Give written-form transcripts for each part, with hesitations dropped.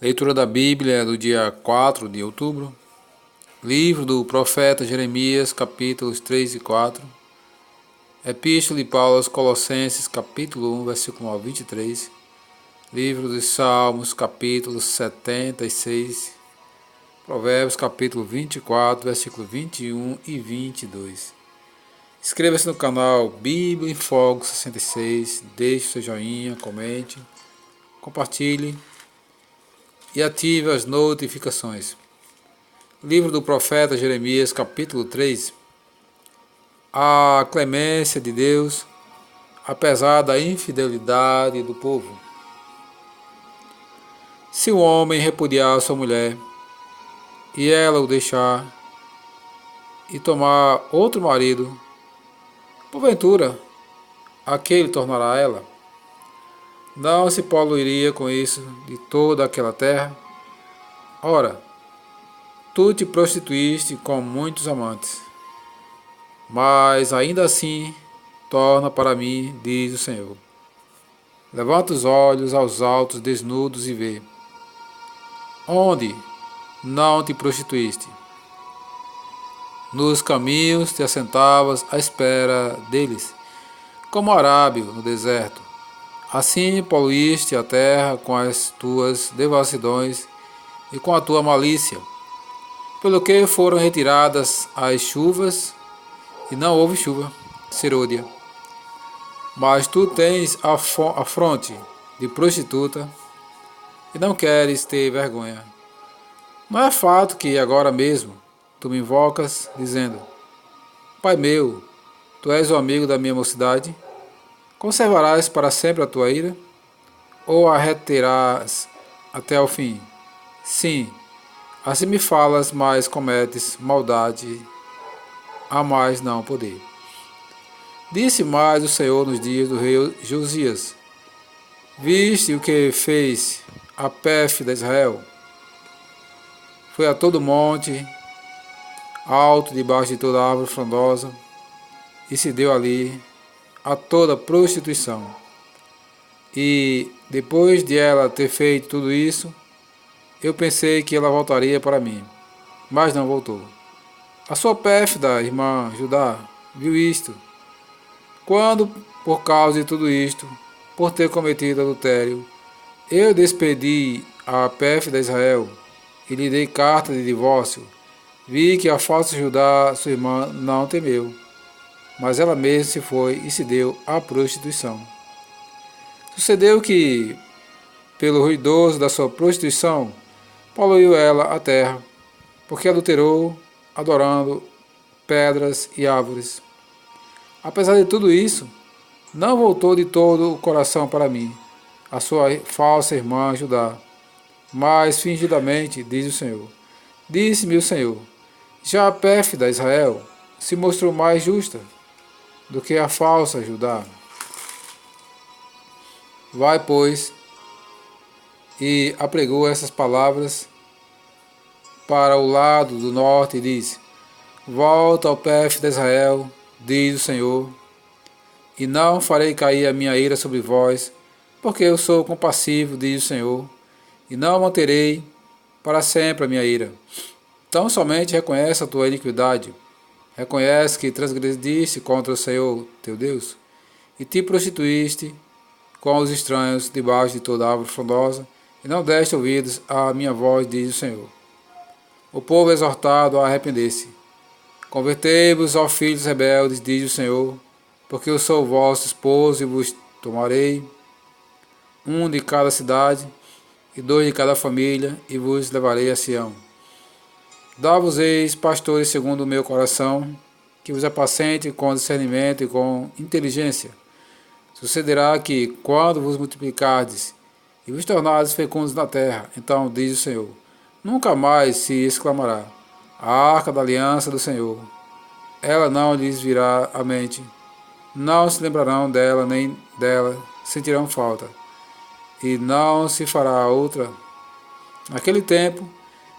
Leitura da Bíblia do dia 4 de outubro. Livro do profeta Jeremias, capítulos 3 e 4. Epístola de Paulo aos Colossenses, capítulo 1, versículo 9 a 23. Livro dos Salmos, capítulo 76. Provérbios, capítulo 24, versículo 21 e 22. Inscreva-se no canal Bíblia em Fogo 66. Deixe seu joinha, comente, compartilhe e ative as notificações. Livro do profeta Jeremias, capítulo 3. A clemência de Deus, apesar da infidelidade do povo. Se um homem repudiar sua mulher, e ela o deixar, e tomar outro marido, porventura, a que ele tornará ela? Não se poluiria com isso de toda aquela terra? Ora, tu te prostituíste com muitos amantes, mas ainda assim torna para mim, diz o Senhor. Levanta os olhos aos altos desnudos e vê. Onde não te prostituíste? Nos caminhos te assentavas à espera deles, como arábio no deserto. Assim poluíste a terra com as tuas devassidões e com a tua malícia, pelo que foram retiradas as chuvas, e não houve chuva, serôdia. Mas tu tens a fronte de prostituta, e não queres ter vergonha. Não é fato que agora mesmo tu me invocas, dizendo: Pai meu, tu és o amigo da minha mocidade? Conservarás para sempre a tua ira? Ou a reterás até ao fim? Sim, assim me falas, mas cometes maldade a mais não poder. Disse mais o Senhor nos dias do rei Josias: Viste o que fez a pérfida Israel? Foi a todo monte alto, debaixo de toda árvore frondosa, e se deu ali a toda prostituição. E depois de ela ter feito tudo isso, eu pensei que ela voltaria para mim, mas não voltou. A sua pérfida irmã Judá viu isto, quando, por causa de tudo isto, por ter cometido adultério, eu despedi a pérfida Israel e lhe dei carta de divórcio. Vi que a falsa Judá, sua irmã, não temeu, mas ela mesma se foi e se deu à prostituição. Sucedeu que, pelo ruidoso da sua prostituição, poluiu ela a terra, porque adulterou, adorando pedras e árvores. Apesar de tudo isso, não voltou de todo o coração para mim, a sua falsa irmã Judá, mas fingidamente, diz o Senhor. Disse-me o Senhor: já a pérfida Israel se mostrou mais justa do que a falsa Judá. Vai, pois, e apregou essas palavras para o lado do norte e diz: volta ao pérfido Israel, diz o Senhor, e não farei cair a minha ira sobre vós, porque eu sou compassivo, diz o Senhor, e não manterei para sempre a minha ira. Então somente reconhece a tua iniquidade, reconhece que transgrediste contra o Senhor teu Deus, e te prostituíste com os estranhos debaixo de toda árvore frondosa, e não deste ouvidos à minha voz, diz o Senhor. O povo exortado a arrepender-se. Convertei-vos, ó filhos rebeldes, diz o Senhor, porque eu sou o vosso esposo e vos tomarei, um de cada cidade e 2 de cada família, e vos levarei a Sião. Dá-vos-eis pastores segundo o meu coração, que vos apacente com discernimento e com inteligência. Sucederá que, quando vos multiplicardes e vos tornardes fecundos na terra, então, diz o Senhor, nunca mais se exclamará: a arca da aliança do Senhor. Ela não lhes virá à mente, não se lembrarão dela, nem dela sentirão falta, e não se fará outra. Naquele tempo,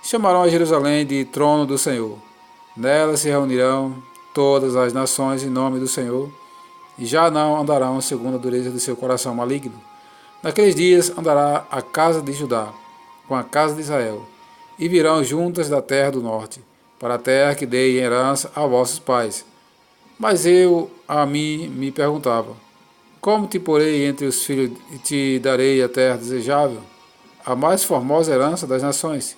chamarão a Jerusalém de trono do Senhor. Nela se reunirão todas as nações em nome do Senhor, e já não andarão segundo a dureza de seu coração maligno. Naqueles dias andará a casa de Judá, com a casa de Israel, e virão juntas da terra do norte, para a terra que dei em herança a vossos pais. Mas eu a mim me perguntava, como te porei entre os filhos e te darei a terra desejável, a mais formosa herança das nações?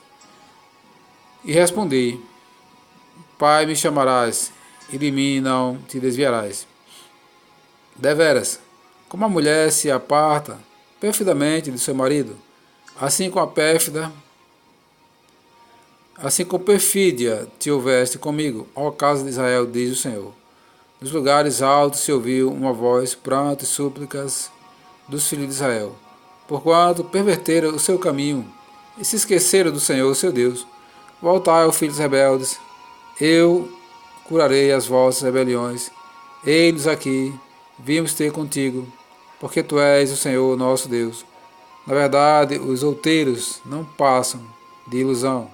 E respondi, Pai me chamarás, e de mim não te desviarás. Deveras, como a mulher se aparta perfidamente de seu marido, assim com a pérfida, assim com perfídia te houveste comigo, ó casa de Israel, diz o Senhor. Nos lugares altos se ouviu uma voz, pranto e súplicas dos filhos de Israel, porquanto perverteram o seu caminho e se esqueceram do Senhor, seu Deus. Voltai, ó filhos rebeldes, eu curarei as vossas rebeliões. Eis-nos aqui, vimos ter contigo, porque tu és o Senhor nosso Deus. Na verdade, os outeiros não passam de ilusão,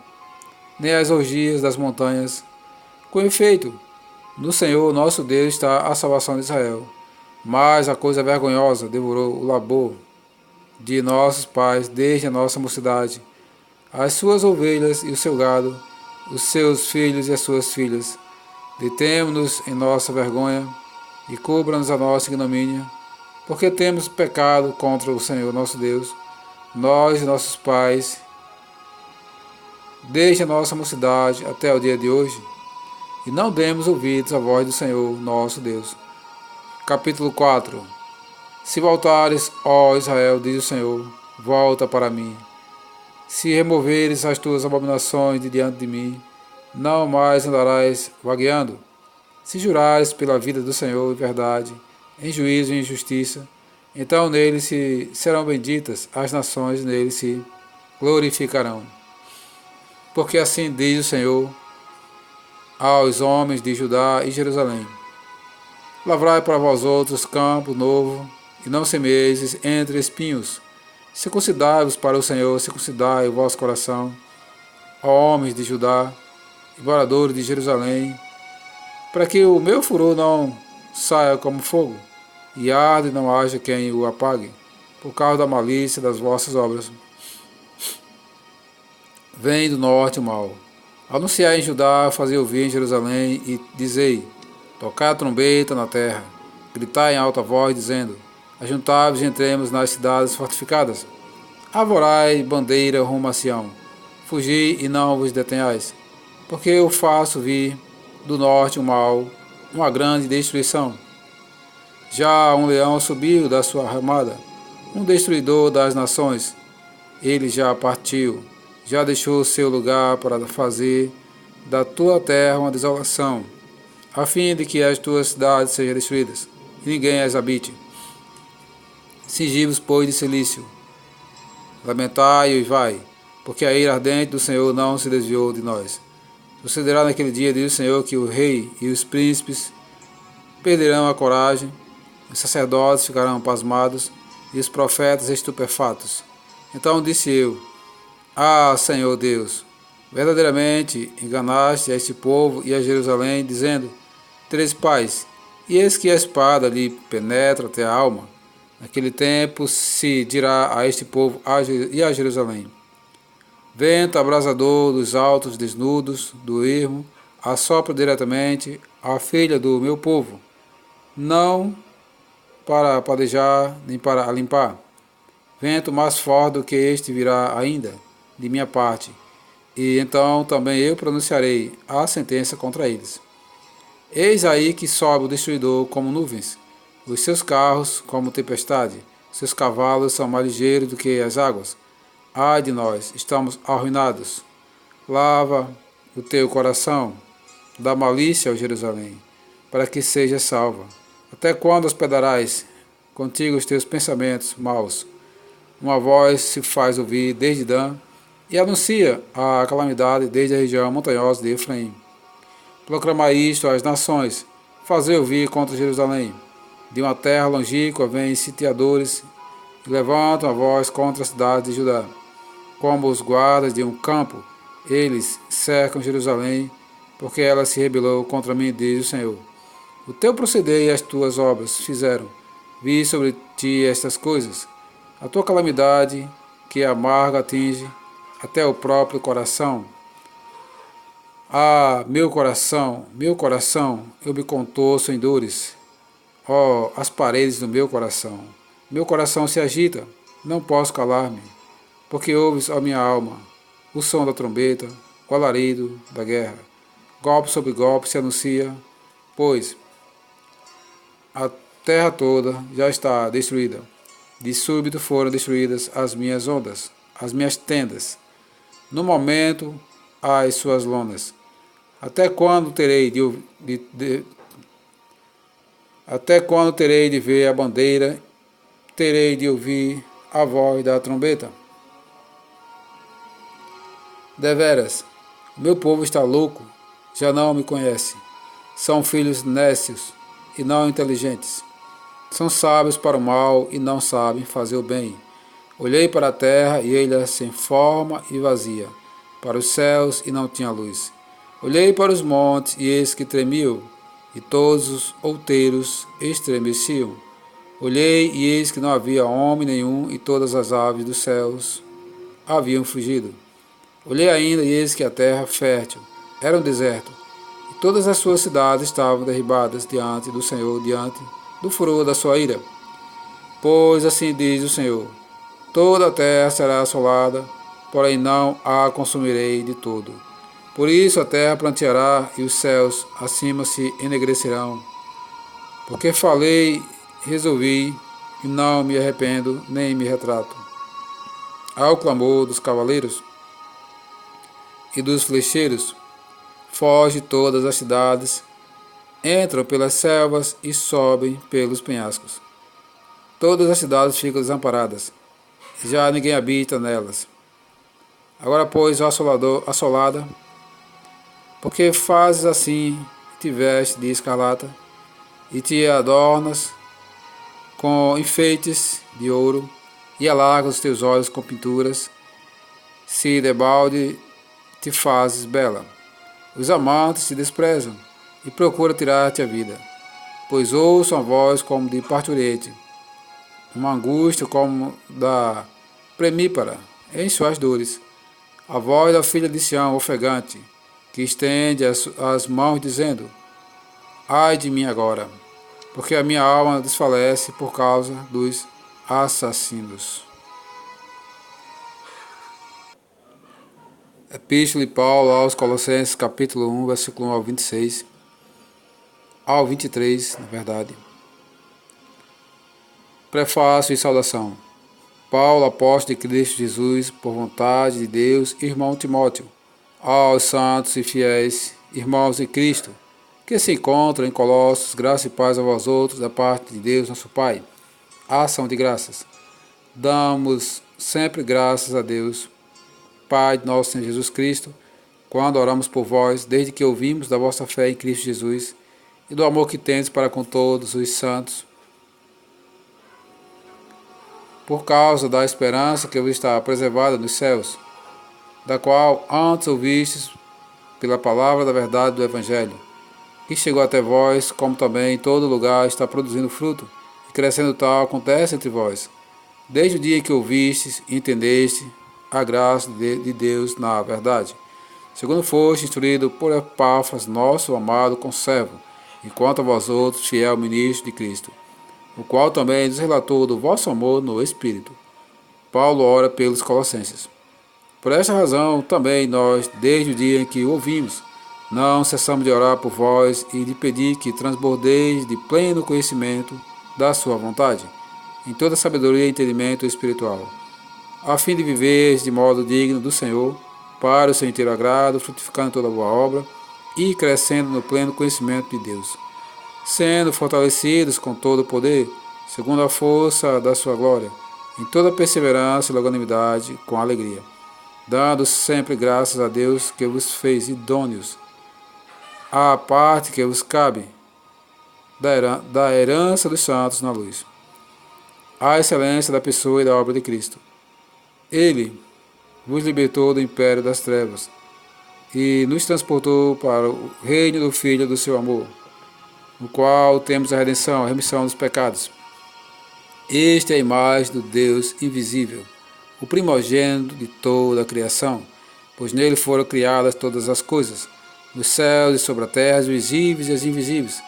nem as orgias das montanhas. Com efeito, no Senhor nosso Deus está a salvação de Israel. Mas a coisa vergonhosa devorou o labor de nossos pais desde a nossa mocidade, as suas ovelhas e o seu gado, os seus filhos e as suas filhas. Detemo-nos em nossa vergonha e cubra-nos a nossa ignomínia, porque temos pecado contra o Senhor nosso Deus, nós e nossos pais, desde a nossa mocidade até o dia de hoje, e não demos ouvidos à voz do Senhor nosso Deus. Capítulo 4. Se voltares, ó Israel, diz o Senhor, volta para mim. Se removeres as tuas abominações de diante de mim, não mais andarás vagueando. Se jurares pela vida do Senhor em verdade, em juízo e em justiça, então nele serão benditas as nações, e nele se glorificarão. Porque assim diz o Senhor aos homens de Judá e Jerusalém: Lavrai para vós outros campo novo, e não semeis entre espinhos. Circuncidai-vos para o Senhor, circuncidai o vosso coração, ó homens de Judá e moradores de Jerusalém, para que o meu furor não saia como fogo, e arde e não haja quem o apague, por causa da malícia das vossas obras. Vem do norte o mal. Anunciai em Judá, fazei ouvir em Jerusalém, e dizei, tocai a trombeta na terra, gritai em alta voz, dizendo, ajuntai-vos e entremos nas cidades fortificadas. Arvorai bandeira rumo a Sião, fugi e não vos detenhais, porque eu faço vir do norte o mal, uma grande destruição. Já um leão subiu da sua ramada, um destruidor das nações. Ele já partiu, já deixou seu lugar para fazer da tua terra uma desolação, a fim de que as tuas cidades sejam destruídas, e ninguém as habite. Cingi-vos, pois, de silício, lamentai e vai, porque a ira ardente do Senhor não se desviou de nós. Sucederá naquele dia, diz o Senhor, que o rei e os príncipes perderão a coragem, os sacerdotes ficarão pasmados e os profetas estupefatos. Então disse eu, Senhor Deus, verdadeiramente enganaste a este povo e a Jerusalém, dizendo, tereis paz, e eis que a espada lhe penetra até a alma. Naquele tempo se dirá a este povo e a Jerusalém, vento abrasador dos altos desnudos do ermo, assopra diretamente a filha do meu povo, não para padejar nem para limpar. Vento mais forte do que este virá ainda, de minha parte, e então também eu pronunciarei a sentença contra eles. Eis aí que sobe o destruidor como nuvens, os seus carros como tempestade, seus cavalos são mais ligeiros do que as águas. Ai de nós, estamos arruinados. Lava o teu coração da malícia, ó Jerusalém, para que seja salva. Até quando hospedarás contigo os teus pensamentos maus? Uma voz se faz ouvir desde Dan e anuncia a calamidade desde a região montanhosa de Efraim. Proclamai isto às nações, fazei ouvir contra Jerusalém. De uma terra longínqua vêm sitiadores e levantam a voz contra a cidade de Judá. Como os guardas de um campo, eles cercam Jerusalém, porque ela se rebelou contra mim, diz o Senhor. O teu proceder e as tuas obras fizeram. Vi sobre ti estas coisas. A tua calamidade, que amarga atinge, até o próprio coração. Ah, meu coração, eu me contorço em dores. Ó, as paredes do meu coração. Meu coração se agita, não posso calar-me, porque ouves, ó minha alma, o som da trombeta, o alarido da guerra. Golpe sobre golpe se anuncia, pois a terra toda já está destruída. De súbito foram destruídas as minhas ondas, as minhas tendas. No momento, as suas lonas. Até quando terei até quando terei de ver a bandeira, terei de ouvir a voz da trombeta? Deveras, o meu povo está louco, já não me conhece. São filhos nécios e não inteligentes. São sábios para o mal e não sabem fazer o bem. Olhei para a terra e ela sem forma e vazia, para os céus e não tinha luz. Olhei para os montes e eis que tremiam, e todos os outeiros estremeciam. Olhei e eis que não havia homem nenhum, e todas as aves dos céus haviam fugido. Olhei ainda e eis que a terra fértil era um deserto, e todas as suas cidades estavam derribadas diante do Senhor, diante do furor da sua ira. Pois assim diz o Senhor: toda a terra será assolada, porém não a consumirei de todo. Por isso a terra planteará e os céus acima se enegrecerão. Porque falei, resolvi, e não me arrependo, nem me retrato. Ao clamor dos cavaleiros e dos flecheiros, foge todas as cidades, entram pelas selvas e sobem pelos penhascos. Todas as cidades ficam desamparadas, já ninguém habita nelas. Agora, pois, ó assolada, porque fazes assim, te vestes de escarlata, e te adornas com enfeites de ouro, e alargas os teus olhos com pinturas, se debalde te fazes bela. Os amantes te desprezam, e procuram tirar-te a vida, pois ouçam a voz como de parturiente, uma angústia como da premípara em suas dores, a voz da filha de Sião ofegante, que estende as mãos dizendo: ai de mim agora, porque a minha alma desfalece por causa dos assassinos. Epístola de Paulo aos Colossenses, capítulo 1, versículo 1 ao 26, ao 23, na verdade. Prefácio e saudação. Paulo, apóstolo de Cristo Jesus, por vontade de Deus, irmão Timóteo, aos santos e fiéis irmãos de Cristo, que se encontram em Colossos, graça e paz a vós outros, da parte de Deus nosso Pai. Ação de graças. Damos sempre graças a Deus, Pai de nosso Senhor Jesus Cristo, quando oramos por vós, desde que ouvimos da vossa fé em Cristo Jesus e do amor que tendes para com todos os santos, por causa da esperança que vos está preservada nos céus, da qual antes ouvistes pela palavra da verdade do Evangelho, que chegou até vós, como também em todo lugar está produzindo fruto, e crescendo tal acontece entre vós, desde o dia que ouvistes e entendeste a graça de Deus na verdade, segundo foste instruído por Epáfras, nosso amado conservo, enquanto a vós outros, fiel ministro de Cristo, o qual também nos relatou do vosso amor no Espírito. Paulo ora pelos Colossenses. Por esta razão, também nós, desde o dia em que o ouvimos, não cessamos de orar por vós e de pedir que transbordeis de pleno conhecimento da sua vontade, em toda sabedoria e entendimento espiritual, a fim de viveres de modo digno do Senhor, para o seu inteiro agrado, frutificando toda boa obra e crescendo no pleno conhecimento de Deus, sendo fortalecidos com todo o poder, segundo a força da sua glória, em toda perseverança e longanimidade, com alegria, dando sempre graças a Deus que vos fez idôneos à parte que vos cabe da herança dos santos na luz, a excelência da pessoa e da obra de Cristo. Ele vos libertou do império das trevas e nos transportou para o reino do Filho do seu amor, no qual temos a redenção, a remissão dos pecados. Este é a imagem do Deus invisível, o primogênito de toda a criação, pois nele foram criadas todas as coisas, nos céus e sobre a terra, as visíveis e as invisíveis,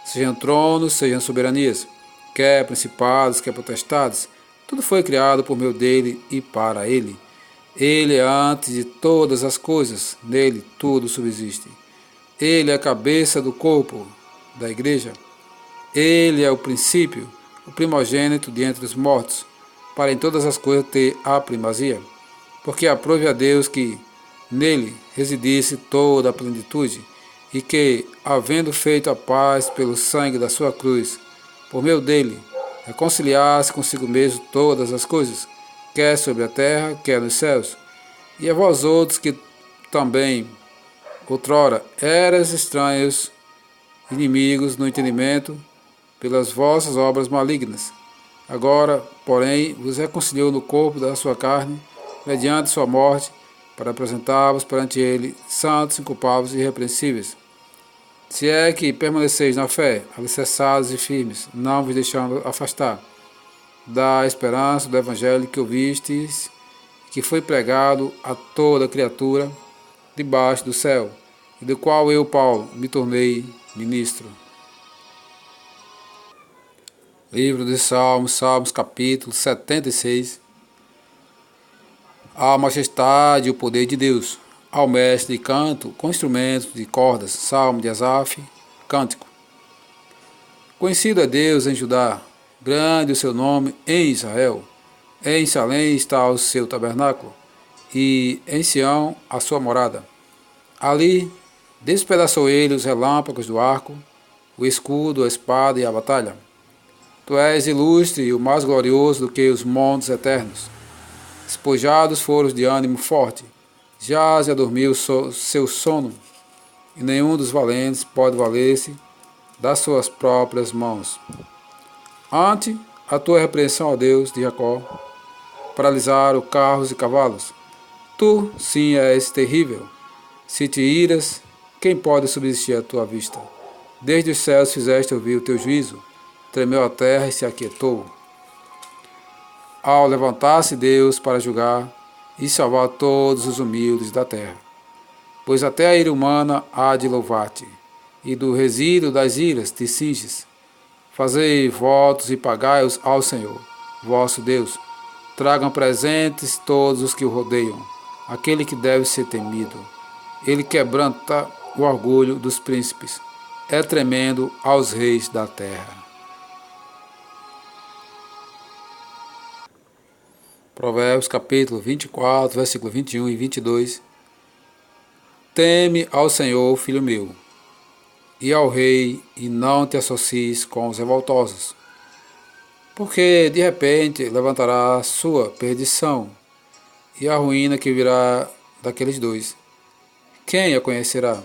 sejam tronos, sejam soberanias, quer principados, quer potestades, tudo foi criado por meio dele e para ele. Ele é antes de todas as coisas, nele tudo subsiste. Ele é a cabeça do corpo, da igreja. Ele é o princípio, o primogênito de entre os mortos, para em todas as coisas ter a primazia. Porque aprove a Deus que nele residisse toda a plenitude, e que, havendo feito a paz pelo sangue da sua cruz, por meio dele, reconciliasse consigo mesmo todas as coisas, quer sobre a terra, quer nos céus. E a vós outros que também, outrora, eras estranhos, inimigos no entendimento, pelas vossas obras malignas. Agora, porém, vos reconciliou no corpo da sua carne, mediante sua morte, para apresentar-vos perante ele, santos, inculpáveis e irrepreensíveis. Se é que permaneceis na fé, alicerçados e firmes, não vos deixando afastar da esperança do evangelho que ouvistes, que foi pregado a toda criatura debaixo do céu, e do qual eu, Paulo, me tornei ministro. Livro de Salmos, Salmos capítulo 76. A majestade e o poder de Deus. Ao mestre de canto, com instrumentos de cordas, Salmo de Asaf, cântico. Conhecido é Deus em Judá, grande o seu nome em Israel. Em Salém está o seu tabernáculo, e em Sião a sua morada. Ali despedaçou ele os relâmpagos do arco, o escudo, a espada e a batalha. Tu és ilustre e o mais glorioso do que os montes eternos. Despojados foram os de ânimo forte, jaz e a dormir o seu sono, e nenhum dos valentes pode valer-se das suas próprias mãos. Ante a tua repreensão, ó Deus de Jacó, paralisaram carros e cavalos. Tu, sim, és terrível. Se te iras, quem pode subsistir à tua vista? Desde os céus fizeste ouvir o teu juízo, tremeu a terra e se aquietou. Ao levantar-se Deus para julgar e salvar todos os humildes da terra. Pois até a ira humana há de louvar-te, e do resíduo das iras te cinges. Fazei votos e pagai-os ao Senhor, vosso Deus. Tragam presentes todos os que o rodeiam, aquele que deve ser temido. Ele quebranta o orgulho dos príncipes, é tremendo aos reis da terra. Provérbios capítulo 24, versículo 21 e 22. Teme ao Senhor, filho meu, e ao rei, e não te associes com os revoltosos, porque de repente levantará a sua perdição, e a ruína que virá daqueles dois. Quem a conhecerá?